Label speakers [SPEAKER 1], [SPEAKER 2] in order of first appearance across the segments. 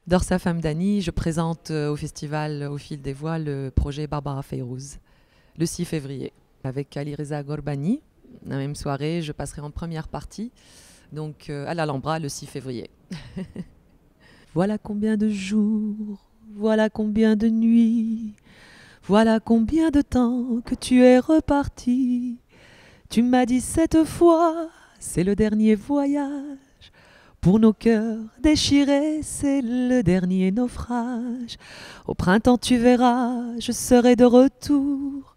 [SPEAKER 1] Dorsa Famdani, je présente au festival Au fil des voix le projet Barbara Fayrouz, le 6 février, avec Alireza Gorbani. La même soirée, je passerai en première partie, donc à l'Alhambra le 6 février. Voilà combien de jours, voilà combien de nuits, voilà combien de temps que tu es reparti. Tu m'as dit cette fois, c'est le dernier voyage. Pour nos cœurs déchirés, c'est le dernier naufrage. Au printemps, tu verras, je serai de retour.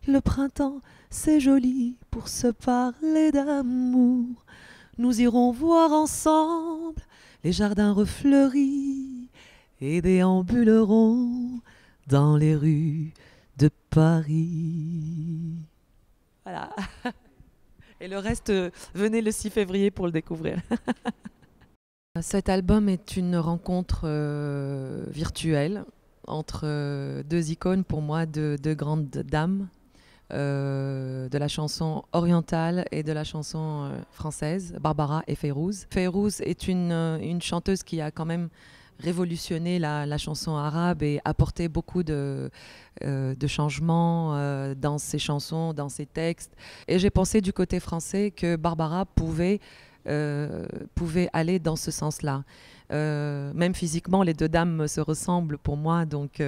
[SPEAKER 1] Le printemps, c'est joli pour se parler d'amour. Nous irons voir ensemble les jardins refleuris et déambulerons dans les rues de Paris. Voilà. Et le reste, venez le 6 février pour le découvrir. Cet album est une rencontre virtuelle entre deux icônes pour moi, deux grandes dames de la chanson orientale et de la chanson française, Barbara et Fayrouz. Fayrouz est une chanteuse qui a quand même révolutionné la chanson arabe et apporté beaucoup de changements dans ses chansons, dans ses textes. Et j'ai pensé du côté français que Barbara pouvait aller dans ce sens-là. Même physiquement, les deux dames se ressemblent pour moi, donc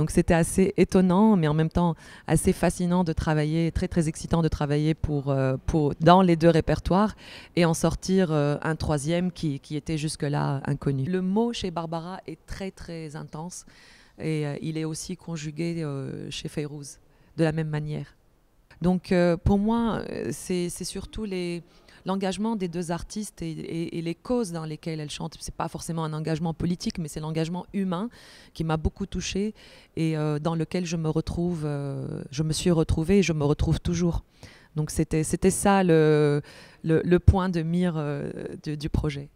[SPEAKER 1] c'était assez étonnant, mais en même temps assez fascinant de travailler, très très excitant de travailler dans les deux répertoires et en sortir un troisième qui était jusque-là inconnu. Le mot chez Barbara est très très intense et il est aussi conjugué chez Fayrouz de la même manière. Donc pour moi, c'est surtout l'engagement des deux artistes et les causes dans lesquelles elles chantent. Ce n'est pas forcément un engagement politique, mais c'est l'engagement humain qui m'a beaucoup touchée et dans lequel je me suis retrouvée et je me retrouve toujours. Donc c'était ça le point de mire du projet.